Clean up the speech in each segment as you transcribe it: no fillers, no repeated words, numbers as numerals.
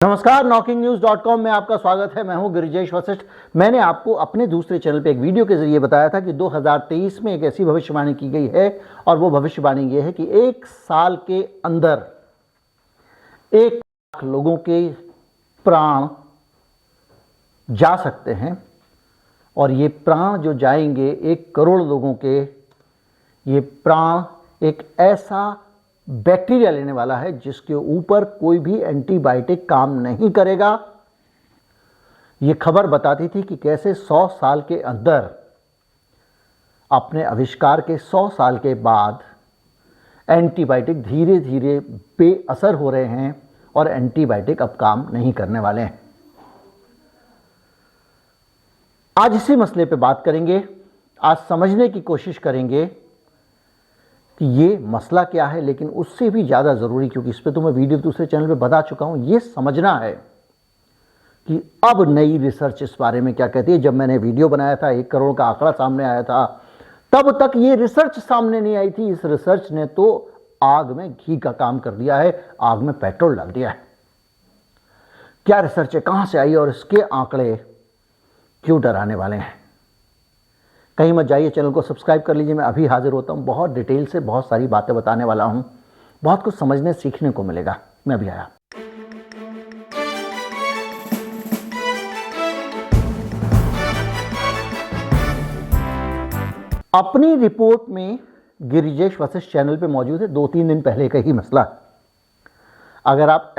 नमस्कार, knocking-news.com में आपका स्वागत है। मैं हूं गिरिजेश वशिष्ठ। मैंने आपको अपने दूसरे चैनल पे एक वीडियो के जरिए बताया था कि 2023 में एक ऐसी भविष्यवाणी की गई है और वो भविष्यवाणी ये है कि एक साल के अंदर 1 लाख लोगों के प्राण जा सकते हैं और ये प्राण जो जाएंगे 1 करोड़ लोगों के, ये प्राण एक ऐसा बैक्टीरिया लेने वाला है जिसके ऊपर कोई भी एंटीबायोटिक काम नहीं करेगा। ये खबर बताती थी कि कैसे 100 साल के अंदर, अपने आविष्कार के 100 साल के बाद, एंटीबायोटिक धीरे धीरे बेअसर हो रहे हैं और एंटीबायोटिक अब काम नहीं करने वाले हैं। आज इसी मसले पे बात करेंगे। आज समझने की कोशिश करेंगे कि ये मसला क्या है, लेकिन उससे भी ज़्यादा ज़रूरी, क्योंकि इस पर तो मैं वीडियो दूसरे चैनल पे बता चुका हूँ, ये समझना है कि अब नई रिसर्च इस बारे में क्या कहती है। जब मैंने वीडियो बनाया था, 1 करोड़ का आंकड़ा सामने आया था, तब तक ये रिसर्च सामने नहीं आई थी। इस रिसर्च ने तो आग में घी का काम कर दिया है, आग में पेट्रोल डाल दिया है। क्या रिसर्च है, कहाँ से आई और इसके आंकड़े क्यों डराने वाले हैं? कहीं मत जाइए, चैनल को सब्सक्राइब कर लीजिए। मैं अभी हाजिर होता हूँ, बहुत डिटेल से बहुत सारी बातें बताने वाला हूँ, बहुत कुछ समझने सीखने को मिलेगा। मैं अभी आया। अपनी रिपोर्ट में गिरिजेश वशिष्ठ चैनल पे मौजूद है, 2-3 दिन पहले का ही मसला। अगर आप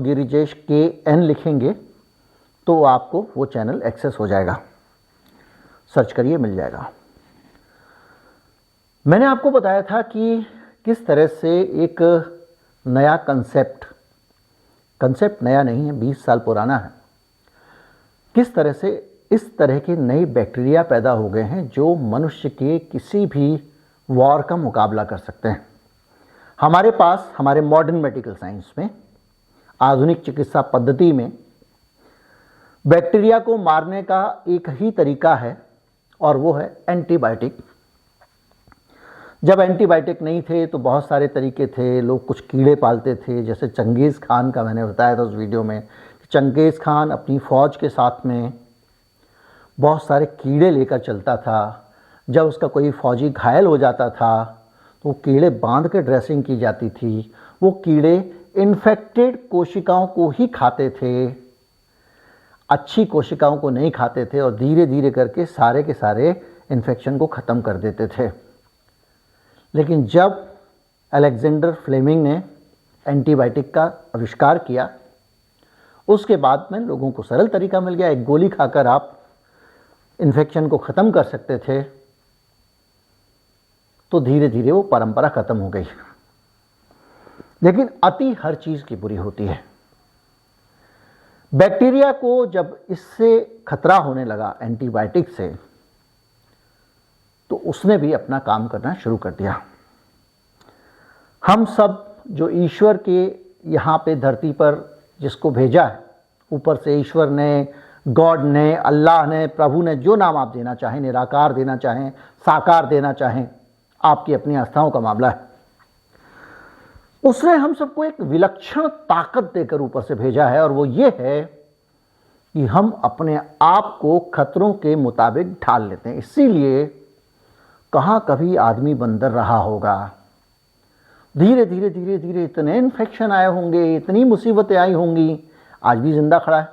@गिरिजेश KN लिखेंगे तो आपको वो चैनल एक्सेस हो जाएगा, सर्च करिए, मिल जाएगा। मैंने आपको बताया था कि किस तरह से एक नया कंसेप्ट नया नहीं है, 20 साल पुराना है, किस तरह से इस तरह के नए बैक्टीरिया पैदा हो गए हैं जो मनुष्य के किसी भी वॉर का मुकाबला कर सकते हैं। हमारे पास, हमारे मॉडर्न मेडिकल साइंस में, आधुनिक चिकित्सा पद्धति में बैक्टीरिया को मारने का एक ही तरीका है और वो है एंटीबायोटिक। जब एंटीबायोटिक नहीं थे तो बहुत सारे तरीके थे। लोग कुछ कीड़े पालते थे, जैसे चंगेज़ खान का मैंने बताया था उस वीडियो में कि चंगेज़ खान अपनी फ़ौज के साथ में बहुत सारे कीड़े लेकर चलता था। जब उसका कोई फ़ौजी घायल हो जाता था तो वो कीड़े बांध के ड्रेसिंग की जाती थी। वो कीड़े इन्फेक्टेड कोशिकाओं को ही खाते थे, अच्छी कोशिकाओं को नहीं खाते थे, और धीरे धीरे करके सारे के सारे इन्फेक्शन को ख़त्म कर देते थे। लेकिन जब अलेक्जेंडर फ्लेमिंग ने एंटीबायोटिक का आविष्कार किया, उसके बाद में लोगों को सरल तरीका मिल गया। एक गोली खाकर आप इन्फेक्शन को ख़त्म कर सकते थे, तो धीरे धीरे वो परंपरा ख़त्म हो गई। लेकिन अति हर चीज़ की बुरी होती है। बैक्टीरिया को जब इससे खतरा होने लगा एंटीबायोटिक से, तो उसने भी अपना काम करना शुरू कर दिया। हम सब जो ईश्वर के यहाँ पे धरती पर जिसको भेजा है, ऊपर से ईश्वर ने, गॉड ने, अल्लाह ने, प्रभु ने, जो नाम आप देना चाहें, निराकार देना चाहें, साकार देना चाहें, आपकी अपनी आस्थाओं का मामला है, उसने हम सबको एक विलक्षण ताकत देकर ऊपर से भेजा है। और वो ये है कि हम अपने आप को खतरों के मुताबिक ढाल लेते हैं। इसीलिए कहाँ कभी आदमी बंदर रहा होगा। धीरे धीरे धीरे धीरे इतने इन्फेक्शन आए होंगे, इतनी मुसीबतें आई होंगी, आज भी जिंदा खड़ा है।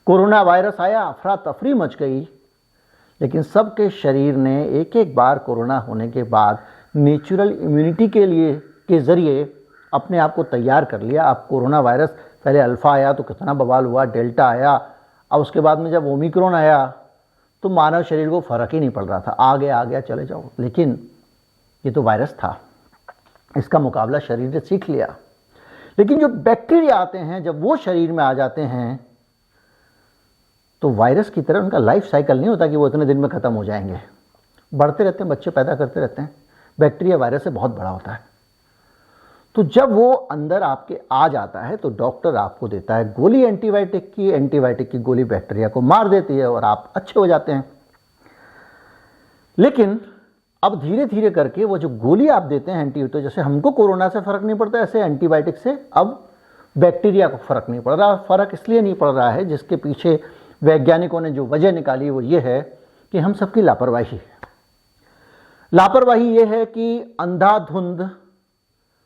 कोरोना वायरस आया, अफरा तफरी मच गई, लेकिन सबके शरीर ने एक एक बार कोरोना होने के बाद नेचुरल इम्यूनिटी के ज़रिए अपने आप को तैयार कर लिया। अब कोरोना वायरस, पहले अल्फ़ा आया तो कितना बवाल हुआ, डेल्टा आया, अब उसके बाद में जब ओमिक्रॉन आया तो मानव शरीर को फ़र्क ही नहीं पड़ रहा था, आ गया चले जाओ। लेकिन ये तो वायरस था, इसका मुकाबला शरीर ने सीख लिया। लेकिन जो बैक्टीरिया आते हैं, जब वो शरीर में आ जाते हैं तो वायरस की तरह उनका लाइफ साइकिल नहीं होता कि वो इतने दिन में ख़त्म हो जाएंगे। बढ़ते रहते हैं, बच्चे पैदा करते रहते हैं। बैक्टीरिया वायरस से बहुत बड़ा होता है। तो जब वो अंदर आपके आ जाता है तो डॉक्टर आपको देता है गोली एंटीबायोटिक की। एंटीबायोटिक की गोली बैक्टीरिया को मार देती है और आप अच्छे हो जाते हैं। लेकिन अब धीरे धीरे करके वो जो गोली आप देते हैं एंटीबायोटिक, जैसे हमको कोरोना से फ़र्क नहीं पड़ता, ऐसे एंटीबायोटिक से अब बैक्टीरिया को फ़र्क नहीं पड़ रहा। फ़र्क इसलिए नहीं पड़ रहा है, जिसके पीछे वैज्ञानिकों ने जो वजह निकाली वो ये है कि हम सबकी लापरवाही है। लापरवाही ये है कि अंधाधुंध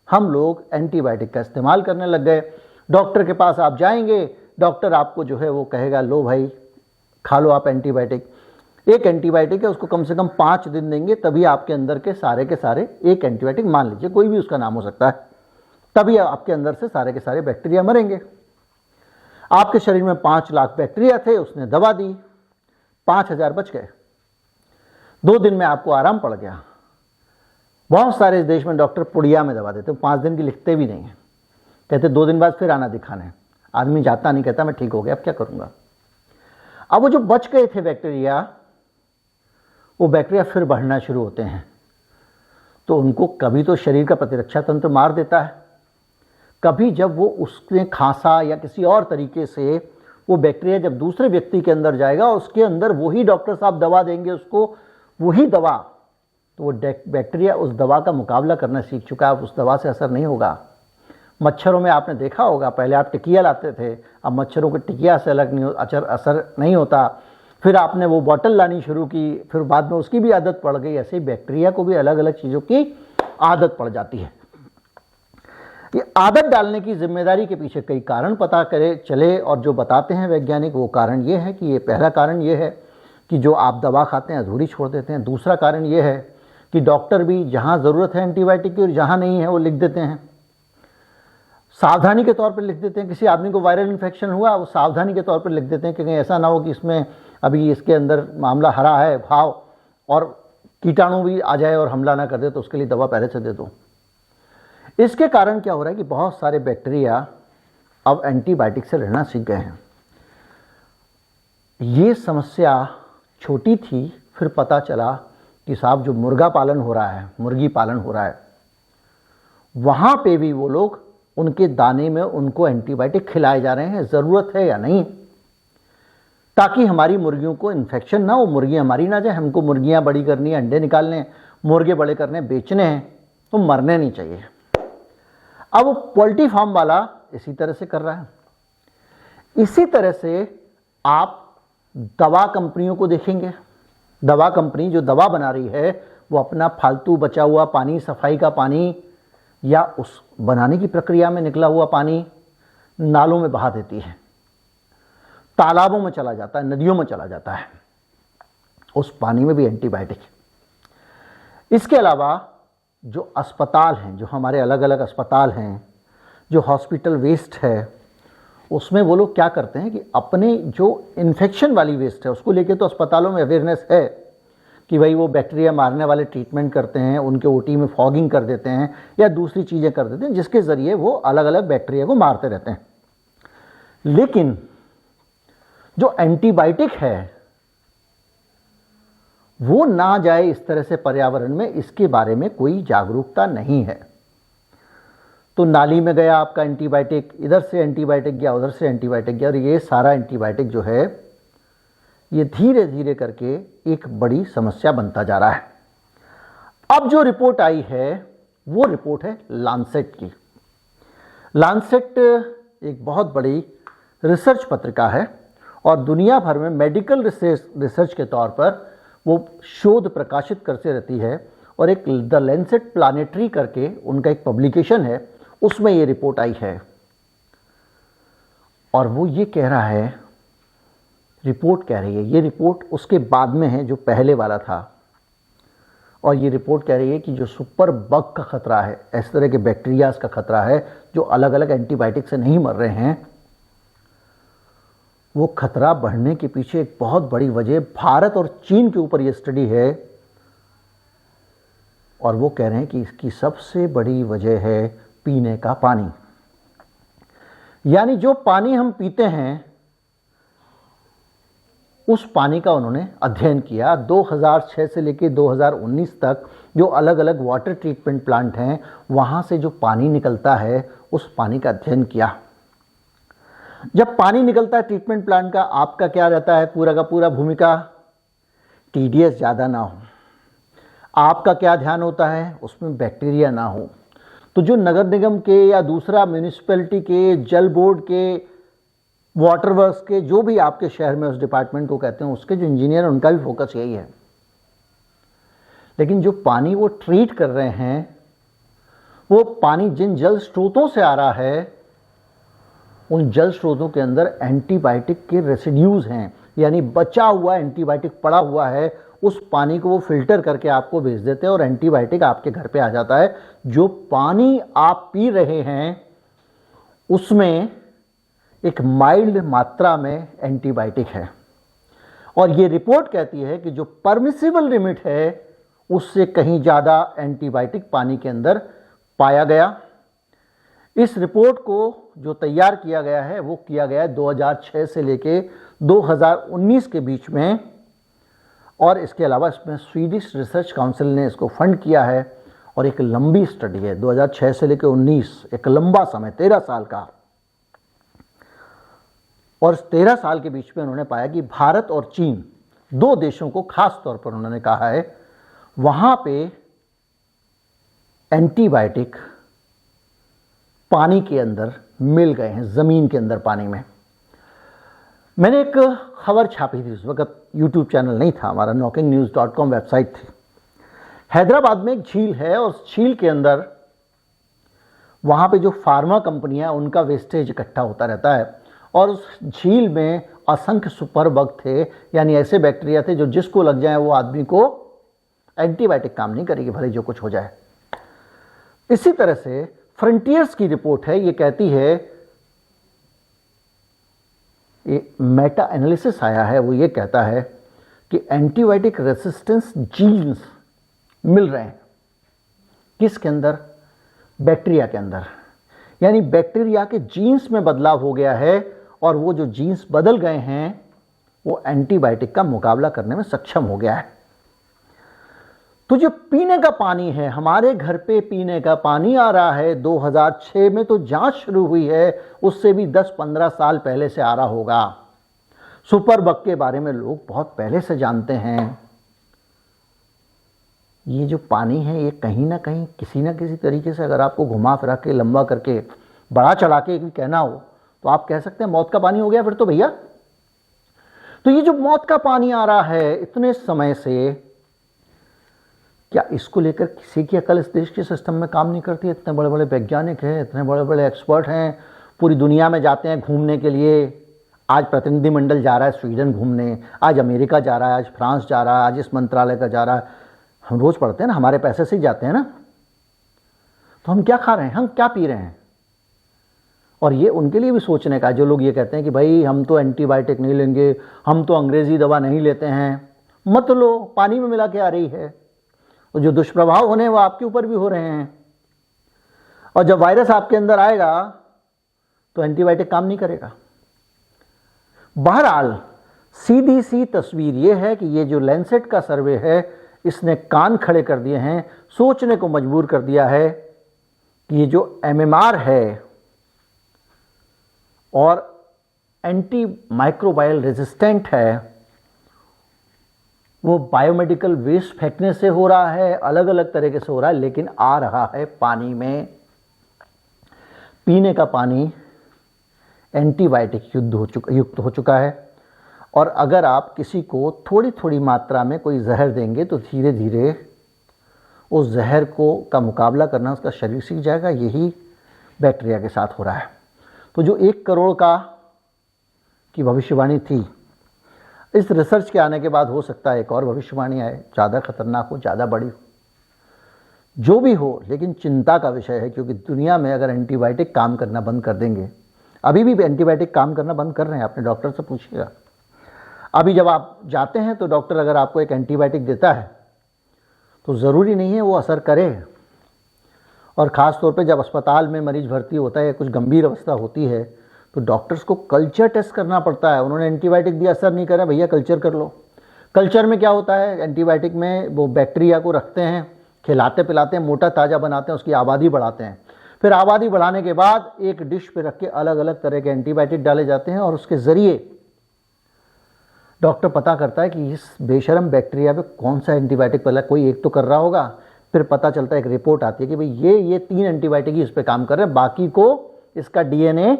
हम लोग एंटीबायोटिक का इस्तेमाल करने लग गए। डॉक्टर के पास आप जाएंगे, डॉक्टर आपको जो है वो कहेगा लो भाई खा लो आप एंटीबायोटिक। एक एंटीबायोटिक है, उसको कम से कम 5 दिन देंगे, तभी आपके अंदर के सारे एक एंटीबायोटिक, मान लीजिए कोई भी उसका नाम हो सकता है, तभी आपके अंदर से सारे के सारे बैक्टीरिया मरेंगे। आपके शरीर में 5 लाख बैक्टीरिया थे, उसने दवा दी, 5000 बच गए। 2 दिन में आपको आराम पड़ गया। बहुत सारे इस देश में डॉक्टर पुड़िया में दवा देते, 5 दिन की लिखते भी नहीं है, कहते 2 दिन बाद फिर आना दिखाने। आदमी जाता नहीं, कहता मैं ठीक हो गया, अब क्या करूंगा। अब वो जो बच गए थे बैक्टीरिया, वो बैक्टीरिया फिर बढ़ना शुरू होते हैं, तो उनको कभी तो शरीर का प्रतिरक्षा तंत्र मार देता है, कभी जब वो उसने खांसा या किसी और तरीके से वो बैक्टीरिया जब दूसरे व्यक्ति के अंदर जाएगा, उसके अंदर वही डॉक्टर साहब दवा देंगे उसको, वही दवा, तो वो बैक्टीरिया उस दवा का मुकाबला करना सीख चुका है, उस दवा से असर नहीं होगा। मच्छरों में आपने देखा होगा, पहले आप टिकिया लाते थे, अब मच्छरों के टिकिया से अलग नहीं असर नहीं होता, फिर आपने वो बॉटल लानी शुरू की, फिर बाद में उसकी भी आदत पड़ गई। ऐसे ही बैक्टीरिया को भी अलग अलग चीज़ों की आदत पड़ जाती है। ये आदत डालने की जिम्मेदारी के पीछे कई कारण पता करे चले, और जो बताते हैं वैज्ञानिक वो कारण ये है कि ये पहला कारण ये है कि जो आप दवा खाते हैं अधूरी छोड़ देते हैं। दूसरा कारण ये है कि डॉक्टर भी जहाँ ज़रूरत है एंटीबायोटिक की और जहाँ नहीं है वो लिख देते हैं, सावधानी के तौर पर लिख देते हैं। किसी आदमी को वायरल इन्फेक्शन हुआ, वो सावधानी के तौर पर लिख देते हैं कि कहीं ऐसा ना हो कि इसमें अभी इसके अंदर मामला हरा है भाव और कीटाणु भी आ जाए और हमला ना कर दे, तो उसके लिए दवा पहले से दे दो। इसके कारण क्या हो रहा है कि बहुत सारे बैक्टीरिया अब एंटीबायोटिक से लड़ना सीख गए हैं। ये समस्या छोटी थी, फिर पता चला कि साहब जो मुर्गा पालन हो रहा है, मुर्गी पालन हो रहा है, वहाँ पे भी वो लोग उनके दाने में उनको एंटीबायोटिक खिलाए जा रहे हैं, ज़रूरत है या नहीं, ताकि हमारी मुर्गियों को इन्फेक्शन ना हो, मुर्गी हमारी ना जाए। हमको मुर्गियाँ बड़ी करनी है, अंडे निकालने, मुर्गे बड़े करने, बेचने हैं, तो मरने नहीं चाहिए। अब वो पोल्ट्री फार्म वाला इसी तरह से कर रहा है। इसी तरह से आप दवा कंपनियों को देखेंगे, दवा कंपनी जो दवा बना रही है वो अपना फालतू बचा हुआ पानी, सफाई का पानी या उस बनाने की प्रक्रिया में निकला हुआ पानी नालों में बहा देती है, तालाबों में चला जाता है, नदियों में चला जाता है। उस पानी में भी एंटीबायोटिक है। इसके अलावा जो अस्पताल हैं, जो हमारे अलग अलग अस्पताल हैं, जो हॉस्पिटल वेस्ट है, उसमें वो लोग क्या करते हैं कि अपने जो इन्फेक्शन वाली वेस्ट है उसको लेके तो अस्पतालों में अवेयरनेस है कि भाई वो बैक्टीरिया मारने वाले ट्रीटमेंट करते हैं, उनके ओटी में फॉगिंग कर देते हैं या दूसरी चीज़ें कर देते हैं, जिसके ज़रिए वो अलग अलग बैक्टीरिया को मारते रहते हैं। लेकिन जो एंटीबायोटिक है वो ना जाए इस तरह से पर्यावरण में, इसके बारे में कोई जागरूकता नहीं है। तो नाली में गया आपका एंटीबायोटिक, इधर से एंटीबायोटिक गया, उधर से एंटीबायोटिक गया, और ये सारा एंटीबायोटिक जो है ये धीरे धीरे करके एक बड़ी समस्या बनता जा रहा है। अब जो रिपोर्ट आई है वो रिपोर्ट है लांसेट की। लांसेट एक बहुत बड़ी रिसर्च पत्रिका है और दुनिया भर में मेडिकल रिसर्च के तौर पर वो शोध प्रकाशित करते रहती है। और एक द लैंसेट प्लानेटरी करके उनका एक पब्लिकेशन है, उसमें ये रिपोर्ट आई है और वो ये कह रहा है, रिपोर्ट कह रही है, ये रिपोर्ट उसके बाद में है जो पहले वाला था, और ये रिपोर्ट कह रही है कि जो सुपर बग का खतरा है, इस तरह के बैक्टीरियाज का खतरा है जो अलग अलग एंटीबायोटिक से नहीं मर रहे हैं, वो खतरा बढ़ने के पीछे एक बहुत बड़ी वजह भारत और चीन के ऊपर ये स्टडी है। और वो कह रहे हैं कि इसकी सबसे बड़ी वजह है पीने का पानी। यानी जो पानी हम पीते हैं उस पानी का उन्होंने अध्ययन किया। 2006 से लेकर 2019 तक जो अलग अलग वाटर ट्रीटमेंट प्लांट हैं वहाँ से जो पानी निकलता है उस पानी का अध्ययन किया। जब पानी निकलता है ट्रीटमेंट प्लांट का, आपका क्या रहता है पूरा का पूरा भूमिका, टीडीएस ज़्यादा ना हो। आपका क्या ध्यान होता है, उसमें बैक्टीरिया ना हो। तो जो नगर निगम के या दूसरा म्यूनिसिपैलिटी के, जल बोर्ड के, वाटर वर्क्स के, जो भी आपके शहर में उस डिपार्टमेंट को कहते हैं, उसके जो इंजीनियर हैं उनका भी फोकस यही है। लेकिन जो पानी वो ट्रीट कर रहे हैं, वो पानी जिन जल स्रोतों से आ रहा है, उन जल स्रोतों के अंदर एंटीबायोटिक के रेसिड्यूज हैं, यानी बचा हुआ एंटीबायोटिक पड़ा हुआ है। उस पानी को वो फिल्टर करके आपको भेज देते हैं और एंटीबायोटिक आपके घर पे आ जाता है। जो पानी आप पी रहे हैं उसमें एक माइल्ड मात्रा में एंटीबायोटिक है, और ये रिपोर्ट कहती है कि जो परमिसिबल लिमिट है उससे कहीं ज़्यादा एंटीबायोटिक पानी के अंदर पाया गया। इस रिपोर्ट को जो तैयार किया गया है वो किया गया है 2006 से लेके 2019 के बीच में, और इसके अलावा इसमें स्वीडिश रिसर्च काउंसिल ने इसको फंड किया है, और एक लंबी स्टडी है 2006 से लेकर 19, एक लंबा समय 13 साल का। और इस 13 साल के बीच में उन्होंने पाया कि भारत और चीन, दो देशों को खास तौर पर उन्होंने कहा है, वहां पे एंटीबायोटिक पानी के अंदर मिल गए हैं, जमीन के अंदर पानी में। मैंने एक खबर छापी थी, उस वक्त यूट्यूब चैनल नहीं था हमारा, knockingnews.com वेबसाइट थी। हैदराबाद में एक झील है, और उस झील के अंदर वहां पे जो फार्मा कंपनियां, उनका वेस्टेज इकट्ठा होता रहता है, और उस झील में असंख्य सुपर बग थे, यानी ऐसे बैक्टीरिया थे जो जिसको लग जाए वो आदमी को एंटीबायोटिक काम नहीं करेगी, भले जो कुछ हो जाए। इसी तरह से फ्रंटियर्स की रिपोर्ट है, ये कहती है, ये मेटा एनालिसिस आया है, वो ये कहता है कि एंटीबायोटिक रेसिस्टेंस जीन्स मिल रहे हैं। किसके अंदर? बैक्टीरिया के अंदर। यानी बैक्टीरिया के जीन्स में बदलाव हो गया है, और वो जो जीन्स बदल गए हैं वो एंटीबायोटिक का मुकाबला करने में सक्षम हो गया है। तो जो पीने का पानी है, हमारे घर पे पीने का पानी आ रहा है, 2006 में तो जांच शुरू हुई है, उससे भी 10-15 साल पहले से आ रहा होगा। सुपर बग के बारे में लोग बहुत पहले से जानते हैं। ये जो पानी है ये कहीं ना कहीं किसी ना किसी तरीके से, अगर आपको घुमा फिरा के, लंबा करके, बड़ा चढ़ा के भी कहना हो तो आप कह सकते हैं मौत का पानी हो गया फिर तो भैया। तो ये जो मौत का पानी आ रहा है इतने समय से, क्या इसको लेकर किसी की अकल इस देश के सिस्टम में काम नहीं करती? इतने बड़े बड़े वैज्ञानिक हैं, इतने बड़े बड़े एक्सपर्ट हैं, पूरी दुनिया में जाते हैं घूमने के लिए। आज प्रतिनिधिमंडल जा रहा है स्वीडन घूमने, आज अमेरिका जा रहा है, आज फ्रांस जा रहा है, आज इस मंत्रालय का जा रहा है। हम रोज़ पढ़ते हैं ना, हमारे पैसे से ही जाते हैं ना। तो हम क्या खा रहे हैं, हम क्या पी रहे हैं? और ये उनके लिए भी सोचने का, जो लोग ये कहते हैं कि भाई हम तो एंटीबायोटिक नहीं लेंगे, हम तो अंग्रेज़ी दवा नहीं लेते हैं। मत लो, पानी में मिला के आ रही है, और जो दुष्प्रभाव होने हैं वो आपके ऊपर भी हो रहे हैं। और जब वायरस आपके अंदर आएगा तो एंटीबायोटिक काम नहीं करेगा। बहरहाल सीधी सी तस्वीर ये है कि ये जो लैंसेट का सर्वे है, इसने कान खड़े कर दिए हैं, सोचने को मजबूर कर दिया है कि ये जो एमएमआर है और एंटी माइक्रोबायल रेजिस्टेंट है, वो बायोमेडिकल वेस्ट फेंकने से हो रहा है, अलग अलग तरीके से हो रहा है, लेकिन आ रहा है पानी में। पीने का पानी एंटीबायोटिक युक्त हो चुका है, और अगर आप किसी को थोड़ी थोड़ी मात्रा में कोई जहर देंगे तो धीरे धीरे उस जहर को का मुकाबला करना उसका शरीर सीख जाएगा। यही बैक्टीरिया के साथ हो रहा है। तो जो 1 करोड़ की भविष्यवाणी थी, इस रिसर्च के आने के बाद हो सकता है एक और भविष्यवाणी आए, ज़्यादा खतरनाक हो, ज़्यादा बड़ी हो, जो भी हो। लेकिन चिंता का विषय है, क्योंकि दुनिया में अगर एंटीबायोटिक काम करना बंद कर देंगे, अभी भी एंटीबायोटिक काम करना बंद कर रहे हैं, अपने डॉक्टर से पूछिएगा। अभी जब आप जाते हैं तो डॉक्टर अगर आपको एक एंटीबायोटिक देता है तो ज़रूरी नहीं है वो असर करे। और ख़ास तौर पे जब अस्पताल में मरीज़ भर्ती होता है, कुछ गंभीर अवस्था होती है, तो डॉक्टर्स को कल्चर टेस्ट करना पड़ता है। उन्होंने एंटीबायोटिक दिया, असर नहीं कर रहा, भैया कल्चर कर लो। कल्चर में क्या होता है, एंटीबायोटिक में वो बैक्टीरिया को रखते हैं, खिलाते पिलाते हैं, मोटा ताज़ा बनाते हैं, उसकी आबादी बढ़ाते हैं। फिर आबादी बढ़ाने के बाद एक डिश पे रख के अलग अलग तरह के एंटीबायोटिक डाले जाते हैं, और उसके ज़रिए डॉक्टर पता करता है कि इस बेशरम बैक्टीरिया पे कौन सा एंटीबायोटिक पहला, कोई एक तो कर रहा होगा, फिर पता चलता है, एक रिपोर्ट आती है कि भाई ये 3 एंटीबायोटिक ही इस पे काम कर रहे हैं, बाकी को इसका डीएनए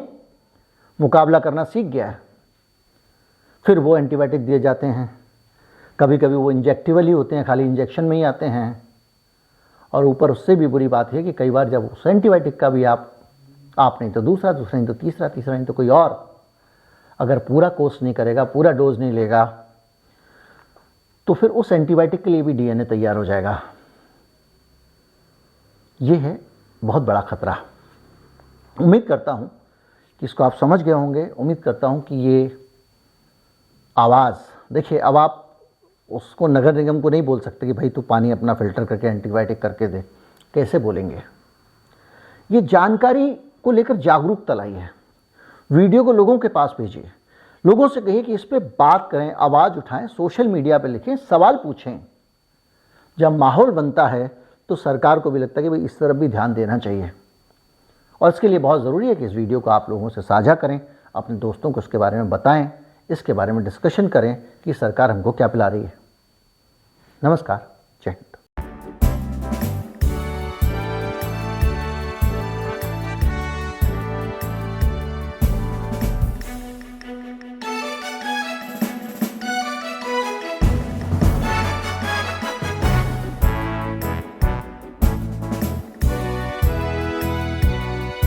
मुकाबला करना सीख गया है। फिर वो एंटीबायोटिक दिए जाते हैं। कभी कभी वो इंजेक्टिवल ही होते हैं, खाली इंजेक्शन में ही आते हैं। और ऊपर उससे भी बुरी बात है कि कई बार जब उस एंटीबायोटिक का भी आप नहीं तो दूसरा नहीं तो तीसरा नहीं तो कोई और अगर पूरा कोर्स नहीं करेगा, पूरा डोज नहीं लेगा, तो फिर उस एंटीबायोटिक के लिए भी डीएनए तैयार हो जाएगा। ये है बहुत बड़ा खतरा। उम्मीद करता हूँ कि इसको आप समझ गए होंगे। उम्मीद करता हूँ कि ये आवाज़, देखिए अब आप उसको नगर निगम को नहीं बोल सकते कि भाई तू पानी अपना फ़िल्टर करके एंटीबायोटिक करके दे, कैसे बोलेंगे। ये जानकारी को लेकर जागरूकता लाई है। वीडियो को लोगों के पास भेजिए, लोगों से कहिए कि इस पे बात करें, आवाज़ उठाएं, सोशल मीडिया पे लिखें, सवाल पूछें। जब माहौल बनता है तो सरकार को भी लगता है कि भाई इस तरफ भी ध्यान देना चाहिए। और इसके लिए बहुत ज़रूरी है कि इस वीडियो को आप लोगों से साझा करें, अपने दोस्तों को इसके बारे में बताएं, इसके बारे में डिस्कशन करें कि सरकार हमको क्या पिला रही है। नमस्कार।